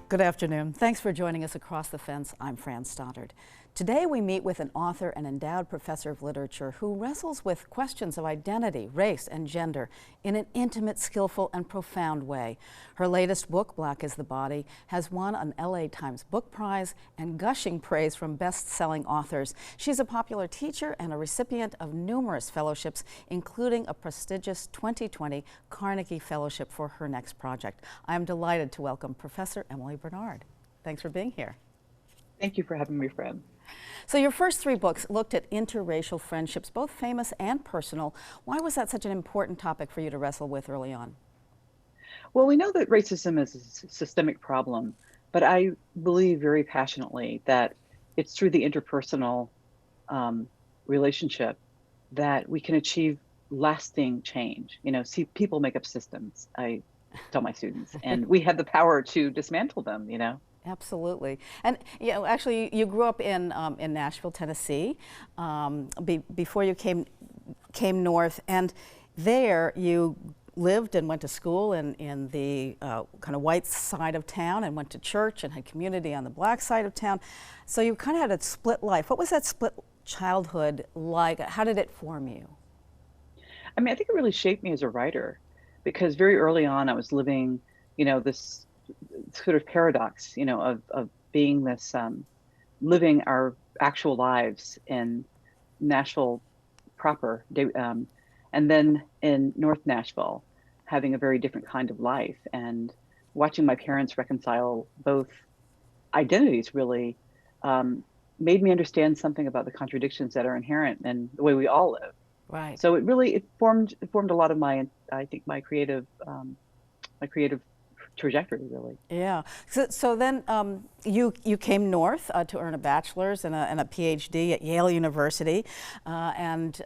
Good afternoon. Thanks for joining us across the fence. I'm Fran Stoddard. Today we meet with an author and endowed professor of literature who wrestles with questions of identity, race, and gender in an intimate, skillful, and profound way. Her latest book, Black is the Body, has won an LA Times Book Prize and gushing praise from best-selling authors. She's a popular teacher and a recipient of numerous fellowships, including a prestigious 2020 Carnegie Fellowship for her next project. I am delighted to welcome Professor Emily Bernard. Thanks for being here. Thank you for having me, Fran. So your first three books looked at interracial friendships, both famous and personal. Why was that such an important topic for you to wrestle with early on? Well, we know that racism is a systemic problem, but I believe very passionately that it's through the interpersonal relationship that we can achieve lasting change. You know, see, people make up systems, I tell my students, and we have the power to dismantle them, you know? Absolutely. And you know, actually, you grew up in Nashville, Tennessee, before you came north, and there you lived and went to school in the kind of white side of town, and went to church and had community on the black side of town. So you kind of had a split life. What was that split childhood like? How did it form you? I mean, I think it really shaped me as a writer, because very early on I was living, you know, this sort of paradox, you know, of being this, living our actual lives in Nashville proper, and then in North Nashville, having a very different kind of life, and watching my parents reconcile both identities really made me understand something about the contradictions that are inherent in the way we all live. Right. So it formed a lot of my, I think, my creative trajectory, really. Yeah. So then you came north to earn a bachelor's and a PhD at Yale University, and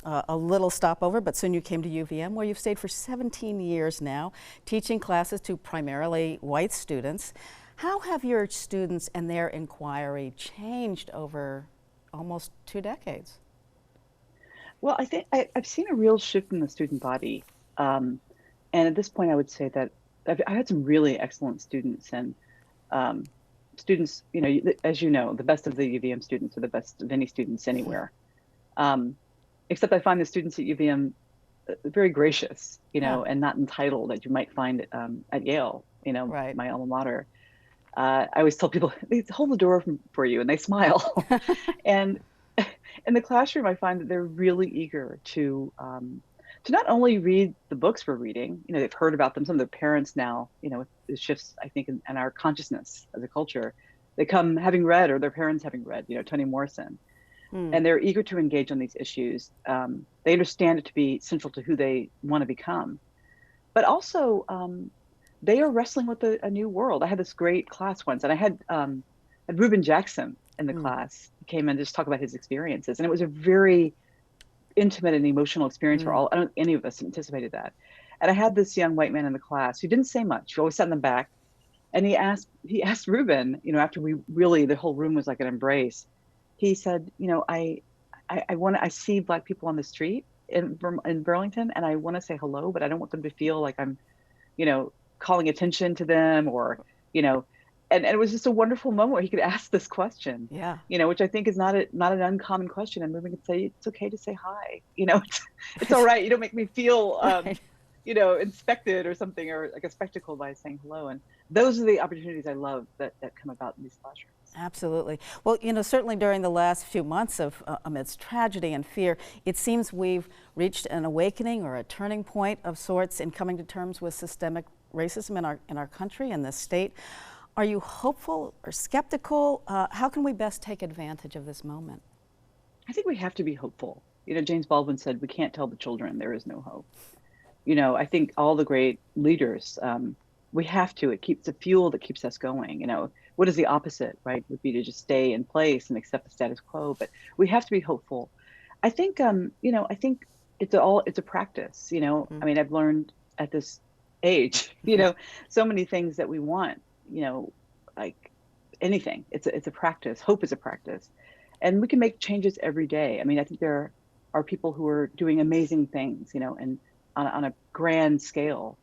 a little stopover, but soon you came to UVM, where you've stayed for 17 years now, teaching classes to primarily white students. How have your students and their inquiry changed over almost 2 decades? Well, I think I've seen a real shift in the student body, and at this point, I would say that I had some really excellent students, and students, you know, as you know, the best of the UVM students are the best of any students anywhere. Except I find the students at UVM very gracious, you know, and not entitled that you might find at Yale, you know, right. My alma mater. I always tell people, they hold the door for you and they smile. And in the classroom, I find that they're really eager to not only read the books we're reading, you know, they've heard about them. Some of their parents now, you know, with the shifts, I think, in our consciousness as a culture, they come having read, or their parents having read, you know, Toni Morrison. And they're eager to engage on these issues. They understand it to be central to who they want to become. But also, they are wrestling with a new world. I had this great class once, and I had Reuben Jackson in the class. He came in to just talk about his experiences. And it was a very intimate and emotional experience for all. I don't think any of us anticipated that. And I had this young white man in the class who didn't say much. He always sat in the back. And he asked Reuben, you know, after the whole room was like an embrace. He said, you know, I see Black people on the street in Burlington, and I want to say hello, but I don't want them to feel like I'm, you know, calling attention to them, or, you know, and it was just a wonderful moment where he could ask this question, you know, which I think is not an uncommon question. And moving and say, it's okay to say hi, you know, it's all right. You don't make me feel, right. You know, inspected or something, or like a spectacle by saying hello. And those are the opportunities I love that come about in these classrooms. Absolutely. Well, you know, certainly during the last few months of amidst tragedy and fear, it seems we've reached an awakening or a turning point of sorts in coming to terms with systemic racism in our country and this state. Are you hopeful or skeptical? How can we best take advantage of this moment? I think we have to be hopeful. You know, James Baldwin said, "We can't tell the children there is no hope." You know, I think all the great leaders, we have to. It's the fuel that keeps us going. You know, what is the opposite, right? Would be to just stay in place and accept the status quo. But we have to be hopeful. I think it's a practice, Mm. I mean, I've learned at this age, so many things that we want, like anything. It's a practice. Hope is a practice. And we can make changes every day. I mean, I think there are people who are doing amazing things, and on a grand scale.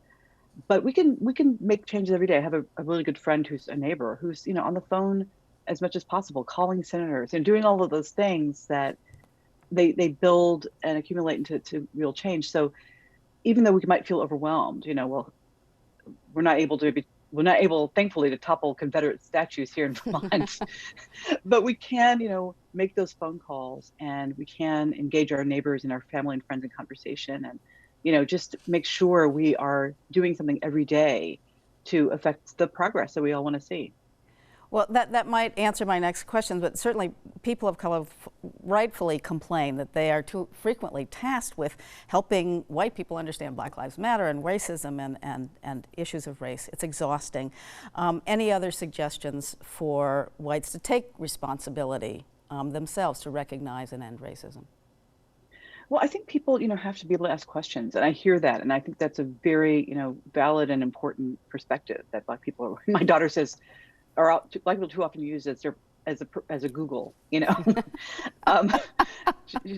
But we can make changes every day. I have a really good friend who's a neighbor who's, on the phone as much as possible, calling senators and doing all of those things that they build and accumulate into real change. So even though we might feel overwhelmed, well, we're not able to be we're not able, thankfully, to topple Confederate statues here in Vermont, but we can, make those phone calls, and we can engage our neighbors and our family and friends in conversation, and, just make sure we are doing something every day to affect the progress that we all want to see. Well, that might answer my next question, but certainly people of color rightfully complain that they are too frequently tasked with helping white people understand Black Lives Matter and racism and issues of race. It's exhausting. Any other suggestions for whites to take responsibility themselves to recognize and end racism? Well, I think people, have to be able to ask questions, and I hear that, and I think that's a very, valid and important perspective that Black people are. My daughter says, or Black people too often use as a Google, um,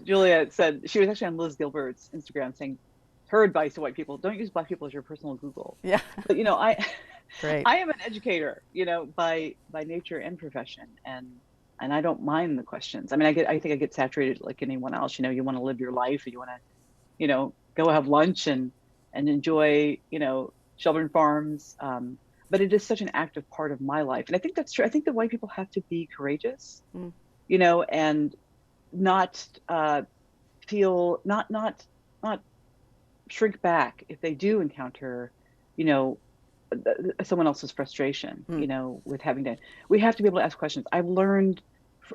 Julia said she was actually on Liz Gilbert's Instagram saying her advice to white people: don't use Black people as your personal Google. Yeah, But great. I am an educator, by nature and profession, and I don't mind the questions. I mean, I think I get saturated like anyone else. You want to live your life, or you want to, go have lunch and enjoy, Shelburne Farms. But it is such an active part of my life, and I think that's true. I think that white people have to be courageous, Mm. and not feel not shrink back if they do encounter, you know, someone else's frustration, Mm. with having to. We have to be able to ask questions. I've learned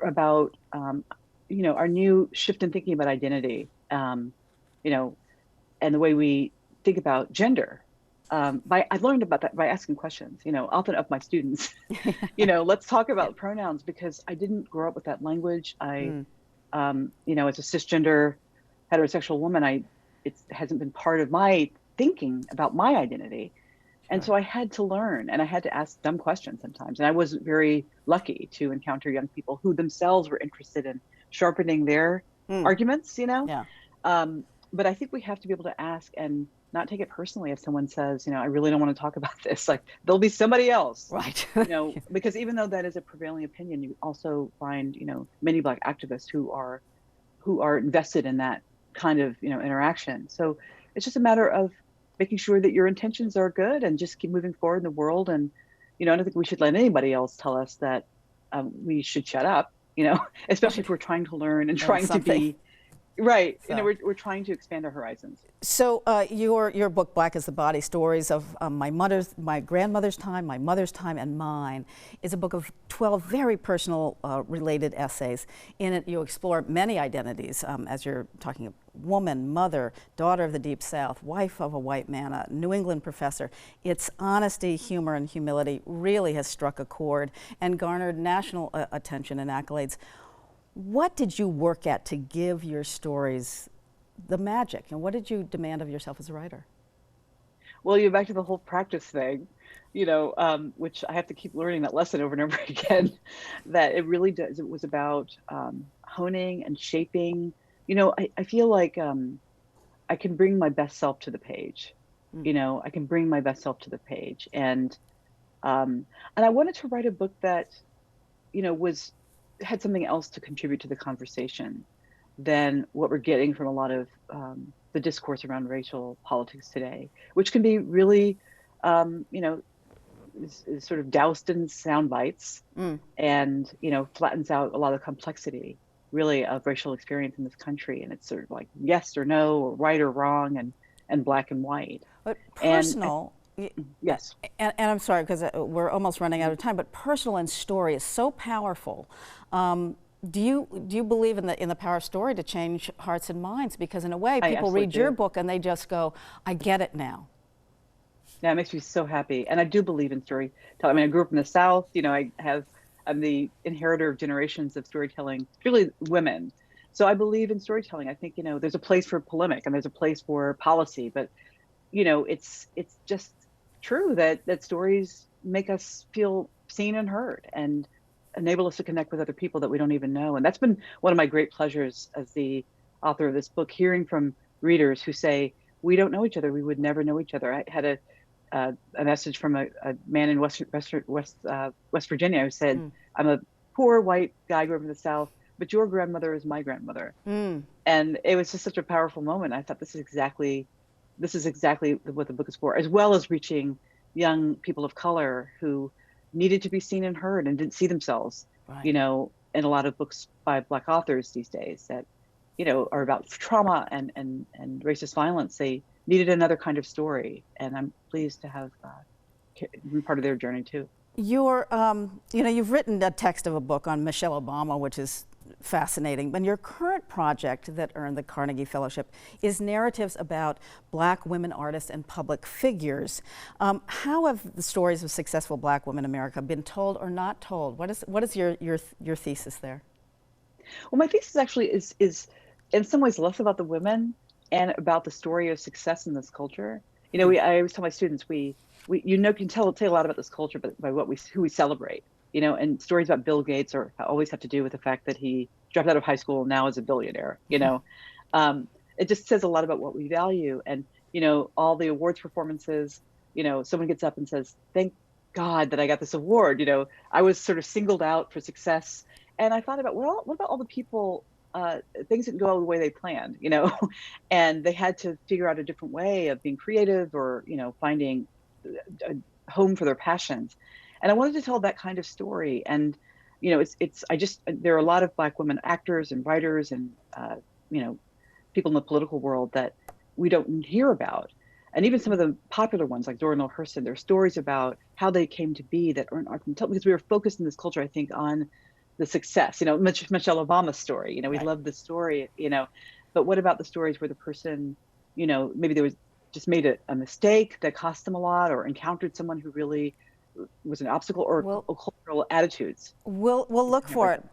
about, our new shift in thinking about identity, you know, and the way we think about gender. I learned about that by asking questions, often of my students. Let's talk about pronouns, because I didn't grow up with that language. Mm. As a cisgender heterosexual woman, it hasn't been part of my thinking about my identity. And Sure. so I had to learn, and I had to ask dumb questions sometimes. And I wasn't very lucky to encounter young people who themselves were interested in sharpening their Mm. arguments, Yeah. Um, but I think we have to be able to ask and not take it personally if someone says, I really don't want to talk about this. Like, there'll be somebody else, Right. because even though that is a prevailing opinion, you also find, many Black activists who are invested in that kind of, interaction. So it's just a matter of making sure that your intentions are good and just keep moving forward in the world. And, I don't think we should let anybody else tell us that we should shut up, especially Right. if we're trying to learn and Learn trying to something. be right. So. We're trying to expand our horizons. So your book, Black is the Body: Stories of my grandmother's time, my mother's time, and mine, is a book of 12 very personal related essays. In it, you explore many identities, as you're talking: woman, mother, daughter of the Deep South, wife of a white man, a New England professor. Its honesty, humor, and humility really has struck a chord and garnered national attention and accolades. What did you work at to give your stories the magic, and what did you demand of yourself as a writer? Well, you're back to the whole practice thing, which I have to keep learning that lesson over and over again, that it really does. It was about honing and shaping. I feel like I can bring my best self to the page. Mm. I can bring my best self to the page, and I wanted to write a book that, was had something else to contribute to the conversation than what we're getting from a lot of the discourse around racial politics today, which can be really, is sort of doused in sound bites, Mm. and flattens out a lot of complexity, really, of racial experience in this country. And it's sort of like yes or no, or right or wrong, and black and white. But And personal, yes, and I'm sorry because we're almost running out of time, but personal and story is so powerful. Do you believe in the power of story to change hearts and minds? Because in a way, I people absolutely read your do. book and they just go, I get it now. Yeah, it makes me so happy. And I do believe in storytelling. I mean, I grew up in the South. I'm the inheritor of generations of storytelling, particularly women, So I believe in storytelling. I think, there's a place for polemic and there's a place for policy, but it's just true that stories make us feel seen and heard and enable us to connect with other people that we don't even know. And that's been one of my great pleasures as the author of this book, hearing from readers who say, we don't know each other. We would never know each other. I had a message from a man in West Virginia who said, I'm a poor white guy grew up in the South, but your grandmother is my grandmother. And it was just such a powerful moment. I thought this is exactly what the book is for, as well as reaching young people of color who needed to be seen and heard and didn't see themselves, Right. in a lot of books by Black authors these days that, are about trauma and racist violence. They needed another kind of story. And I'm pleased to have been part of their journey too. You've written a text of a book on Michelle Obama, which is fascinating. But your current project that earned the Carnegie Fellowship is narratives about Black women artists and public figures. How have the stories of successful Black women in America been told or not told? What is your thesis there? Well, my thesis actually is in some ways less about the women and about the story of success in this culture. I always tell my students, can tell a lot about this culture by who we celebrate. And stories about Bill Gates always have to do with the fact that he dropped out of high school and now is a billionaire. It just says a lot about what we value. And all the awards performances, someone gets up and says, "Thank God that I got this award." I was sort of singled out for success, and I thought about, well, what about all the people? Things didn't go the way they planned, and they had to figure out a different way of being creative or finding a home for their passions. And I wanted to tell that kind of story. And, there are a lot of Black women actors and writers and, people in the political world that we don't hear about. And even some of the popular ones like Dora Neale Hurston, there are stories about how they came to be that aren't often told, because we were focused in this culture, I think, on the success, Michelle Obama's story, we Right. love the story, but what about the stories where the person, maybe there was just made a mistake that cost them a lot or encountered someone who really was an obstacle or cultural attitudes. We'll look for it.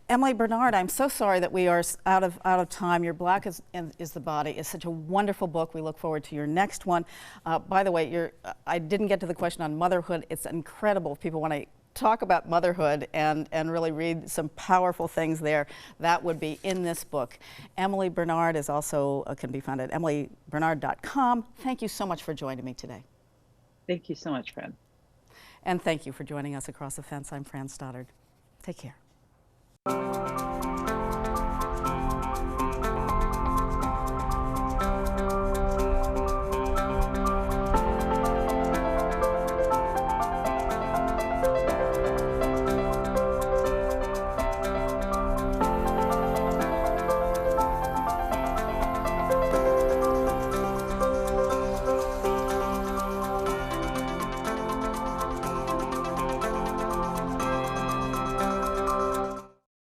Emily Bernard, I'm so sorry that we are out of time. Your Black is the Body is such a wonderful book. We look forward to your next one. By the way, I didn't get to the question on motherhood. It's incredible if people want to talk about motherhood and really read some powerful things there. That would be in this book. Emily Bernard is also can be found at emilybernard.com. Thank you so much for joining me today. Thank you so much, Fran. And thank you for joining us across the fence. I'm Fran Stoddard. Take care.